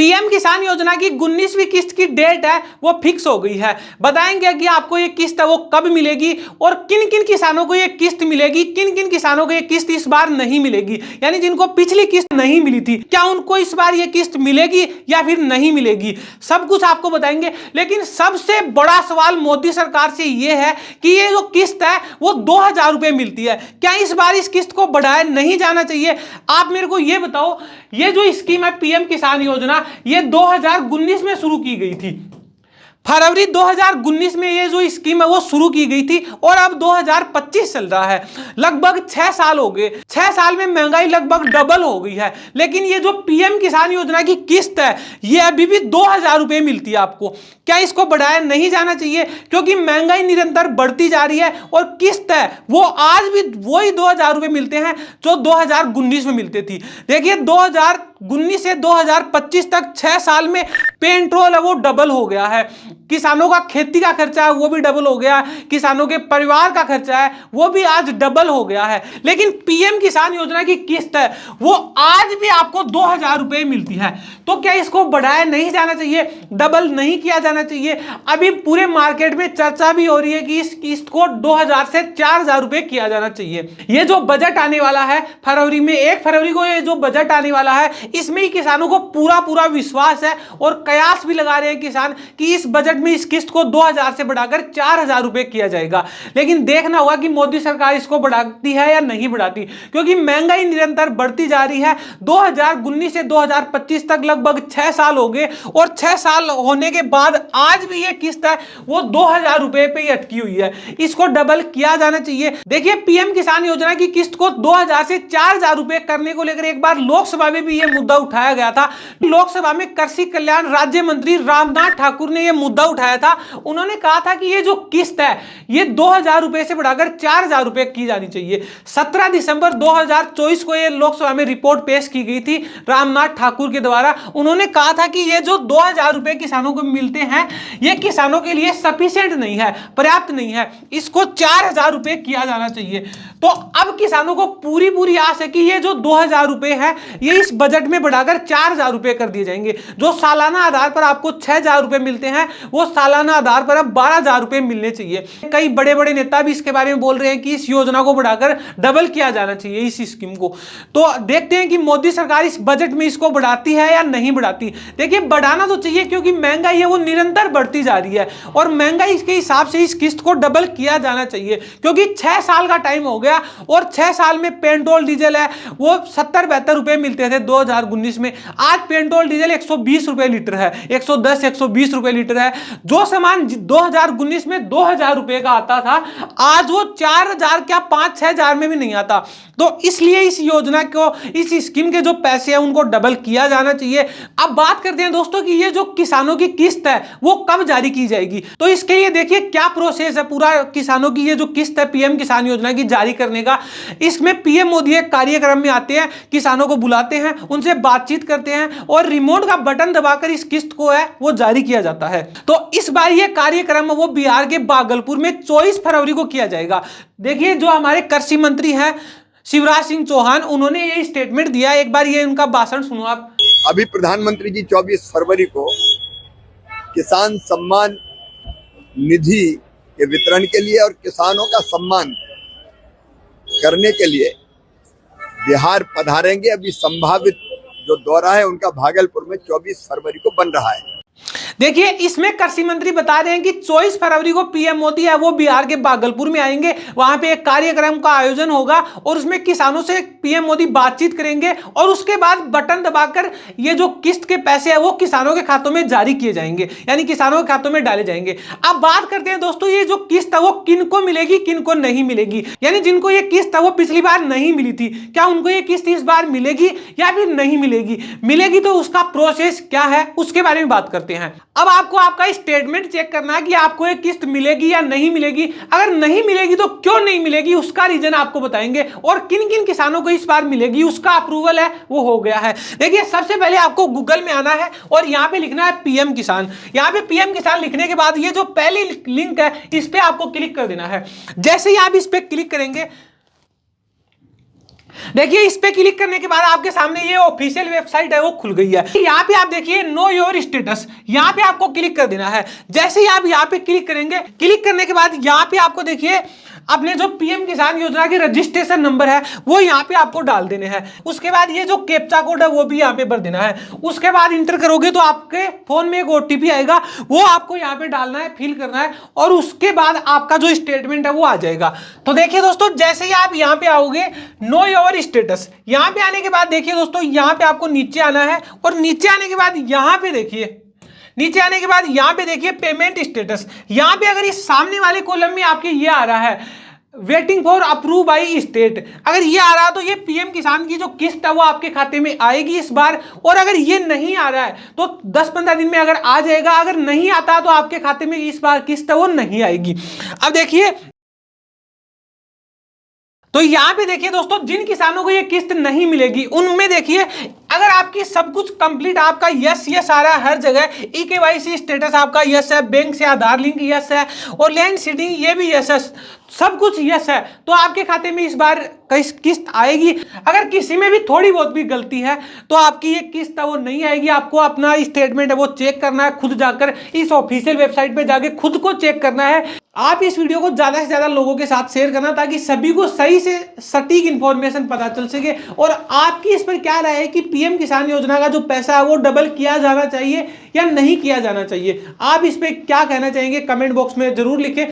PM किसान योजना की 19वीं किस्त की डेट है वो फिक्स हो गई है। बताएंगे कि आपको ये किस्त है वो कब मिलेगी और किन किन किसानों को ये किस्त मिलेगी, किन किन किसानों को ये किस्त इस बार नहीं मिलेगी, यानी जिनको पिछली किस्त नहीं मिली थी क्या उनको इस बार ये किस्त मिलेगी या फिर नहीं मिलेगी, सब कुछ आपको बताएंगे। लेकिन सबसे बड़ा सवाल मोदी सरकार से ये है कि ये जो किस्त है वो 2000 रुपए मिलती है, क्या इस बार इस किस्त को बढ़ाया नहीं जाना चाहिए? आप मेरे को ये बताओ, ये जो स्कीम है पीएम किसान योजना ये 2019 में शुरू की गई थी। फरवरी 2019 में ये जो स्कीम है वो शुरू की गई थी और अब 2025 चल रहा है, लगभग 6 साल हो गए। 6 साल में महंगाई लगभग डबल हो गई है, लेकिन ये जो पीएम किसान योजना की किस्त है ये अभी भी 2000 रुपए मिलती है आपको। क्या इसको बढ़ाया नहीं जाना चाहिए? क्योंकि महंगाई निरंतर बढ़ती जा रही है और किस्त है वो आज भी वही 2000 रुपए मिलते हैं जो 2019 में मिलते थी। देखिए 2019 से 2025 तक 6 साल में पेट्रोल है वो डबल हो गया है, किसानों का खेती का खर्चा है वो भी डबल हो गया, किसानों के परिवार का खर्चा है वो भी आज डबल हो गया है। लेकिन पीएम किसान योजना की किस्त है वो आज भी आपको 2000 रुपए मिलती है। तो क्या इसको बढ़ाया नहीं जाना चाहिए, डबल नहीं किया जाना चाहिए? अभी पूरे मार्केट में चर्चा भी हो रही है कि इस किस्त को 2000 से 4000 रुपए किया जाना चाहिए। ये जो बजट आने वाला है फरवरी में, 1 फरवरी को ये जो बजट आने वाला है इसमें ही किसानों को पूरा विश्वास है और कयास भी लगा रहे हैं किसान कि इस बजट में इस किस्त को 2000 से बढ़ाकर 4000 रुपए किया जाएगा। लेकिन देखना होगा कि मोदी सरकार इसको बढ़ाती है या नहीं बढ़ाती, क्योंकि महंगाई निरंतर बढ़ती जा रही है। 2019 से 2025 तक लगभग 6 साल हो गए और 6 साल होने के बाद आज भी ये किस्त है वो 2000 रुपए पे ही अटकी हुई है, इसको डबल किया जाना चाहिए। देखिए पीएम किसान योजना की किस्त को 2000 से 4000 रुपए करने को लेकर एक बार लोकसभा में भी ये मुद्दा उठाया गया था। लोकसभा में कृषि कल्याण राज्य मंत्री रामनाथ ठाकुर ने यह मुद्दा उठाया था। उन्होंने कहा था कि ये जो किस्त है ये 2000 रुपए से बढ़ाकर 4000 रुपए की जानी चाहिए। 17 दिसंबर 2024 को ये लोकसभा में रिपोर्ट पेश की गई थी रामनाथ ठाकुर के द्वारा। उन्होंने कहा था कि ये जो 2000 रुपए किसानों को मिलते हैं ये किसानों के लिए सफिशिएंट नहीं है, पर्याप्त नहीं है, इसको 4000 रुपए किया जाना चाहिए। तो अब किसानों को पूरी आस है कि ये जो 2000 रुपए है ये इस बजट में बढ़ाकर 4000 रुपए कर दिए जाएंगे। जो सालाना आधार पर आपको 6000 रुपए मिलते हैं वो सालाना आधार पर अब 12000 रुपए मिलने चाहिए। कई बड़े बड़े नेता भी इसके बारे में बोल रहे हैं कि इस योजना को बढ़ाकर डबल किया जाना चाहिए इस स्कीम को। तो देखते हैं कि मोदी सरकार इस बजट में इसको बढ़ाती है या नहीं बढ़ाती। देखिए बढ़ाना तो चाहिए क्योंकि महंगाई है वो निरंतर बढ़ती जा रही है और महंगाई के हिसाब से इस किस्त को डबल किया जाना चाहिए, क्योंकि 6 साल का टाइम हो गया और 6 साल में पेट्रोल डीजल है वो 70-72 रुपए मिलते थे 2019 में। आज पेट्रोल डीजल 120 रुपए लीटर है, 110-120 रुपए लीटर है। जो सामान 2019 में 2000 रुपए का आता था आज वो 4000 क्या 5-6 हजार में भी नहीं आता। तो इसलिए इस योजना को, इस स्कीम के जो पैसे हैं उनको डबल किया जाना चाहिए। अब बात करते हैं दोस्तों कि ये जो किसानों की किस्त है वो कब जारी की जाएगी। तो इसके लिए देखिए क्या प्रोसेस है पूरा किसानों की ये जो किस्त है पीएम किसान योजना की जारी करने का। इसमें पीएम मोदी एक कार्यक्रम में आते हैं, किसानों को बुलाते हैं, उनसे बातचीत करते हैं और रिमोट का बटन दबाकर इस किस्त को है वो जारी किया जाता है। तो इस बार ये कार्यक्रम वो बिहार के भागलपुर में 24 फरवरी को किया जाएगा। देखिए जो हमारे कृषि मंत्री हैं शिवराज सिंह चौहान, उन्होंने ये स्टेटमेंट दिया, एक बार ये उनका भाषण सुनो आप। अभी प्रधानमंत्री जी 24 फरवरी को किसान सम्मान निधि के वितरण के लिए और किसानों का सम्मान करने के लिए बिहार पधारेंगे। अभी संभावित जो दौरा है उनका भागलपुर में 24 फरवरी को बन रहा है। देखिए इसमें कृषि मंत्री बता रहे हैं कि 24 फरवरी को पीएम मोदी है वो बिहार के भागलपुर में आएंगे, वहां पे एक कार्यक्रम का आयोजन होगा और उसमें किसानों से पीएम मोदी बातचीत करेंगे और उसके बाद बटन दबाकर ये जो किस्त के पैसे है वो किसानों के खातों में जारी किए जाएंगे, यानी किसानों के खातों में डाले जाएंगे। अब बात करते हैं दोस्तों ये जो किस्त है वो किनको मिलेगी किनको नहीं मिलेगी, यानी जिनको ये किस्त है वो पिछली बार नहीं मिली थी क्या उनको ये किस्त इस बार मिलेगी या फिर नहीं मिलेगी? मिलेगी तो उसका प्रोसेस क्या है उसके बारे में बात करते हैं। अब आपको आपका स्टेटमेंट चेक करना है कि आपको ये किस्त मिलेगी या नहीं मिलेगी। अगर नहीं मिलेगी तो क्यों नहीं मिलेगी उसका रीजन आपको बताएंगे और किन किन किसानों को इस बार मिलेगी उसका अप्रूवल है वो हो गया है। देखिए सबसे पहले आपको गूगल में आना है और यहां पे लिखना है पीएम किसान। यहां पे पीएम किसान लिखने के बाद ये जो पहली लिंक है इस पे आपको क्लिक कर देना है। जैसे ही आप इस पे क्लिक करेंगे देखिए इस पे क्लिक करने के बाद आपके सामने ये ऑफिशियल वेबसाइट है वो खुल गई है। यहाँ पे आप देखिए नो योर स्टेटस, यहाँ पे आपको क्लिक कर देना है। जैसे ही आप यहाँ पे क्लिक करेंगे, क्लिक करने के बाद यहाँ पे आपको देखिए अपने जो पीएम किसान योजना के रजिस्ट्रेशन नंबर है वो यहाँ पे आपको डाल देने हैं। उसके बाद ये जो कैप्चा कोड है वो भी यहाँ पे भर देना है। उसके बाद इंटर करोगे तो आपके फोन में एक ओटीपी आएगा, वो आपको यहाँ पे डालना है, फिल करना है, और उसके बाद आपका जो स्टेटमेंट है वो आ जाएगा। तो देखिए दोस्तों, जैसे ही आप यहाँ पे आओगे नो योर स्टेटस, यहाँ पे आने के बाद देखिए दोस्तों, यहाँ पे आपको नीचे आना है, और नीचे आने के बाद यहाँ पे देखिए, नीचे आने के बाद यहाँ पे देखिए पेमेंट स्टेटस। यहाँ पे अगर इस सामने वाले कॉलम में आपके ये आ रहा है waiting for approve by state, अगर ये आ रहा है तो ये पीएम किसान की जो किस्त है वो आपके खाते में आएगी इस बार। और अगर ये नहीं आ रहा है तो 10-15 दिन में अगर आ जाएगा, अगर नहीं आता तो आपके खाते में इस बार किस्त है वो नहीं आएगी। अब देखिए, तो यहाँ पे देखिए दोस्तों, जिन किसानों को ये किस्त नहीं मिलेगी उनमें देखिए अगर आपकी सब कुछ कंप्लीट, आपका यस यस आ रहा है हर जगह, ई-केवाईसी स्टेटस आपका यस है, बैंक से आधार लिंक यस है, और लैंड सीडिंग ये भी यस है, सब कुछ यस है, तो आपके खाते में इस बार किस्त आएगी। अगर किसी में भी थोड़ी बहुत भी गलती है तो आपकी ये किस्त है वो नहीं आएगी। आपको अपना स्टेटमेंट है वो चेक करना है, खुद जाकर इस ऑफिशियल वेबसाइट पे जाके खुद को चेक करना है। आप इस वीडियो को ज्यादा से ज्यादा लोगों के साथ शेयर करना ताकि सभी को सही से सटीक इंफॉर्मेशन पता चल सके। और आपकी इस पर क्या राय है कि पीएम किसान योजना का जो पैसा है वो डबल किया जाना चाहिए या नहीं किया जाना चाहिए? आप इस पर क्या कहना चाहेंगे कमेंट बॉक्स में जरूर लिखें।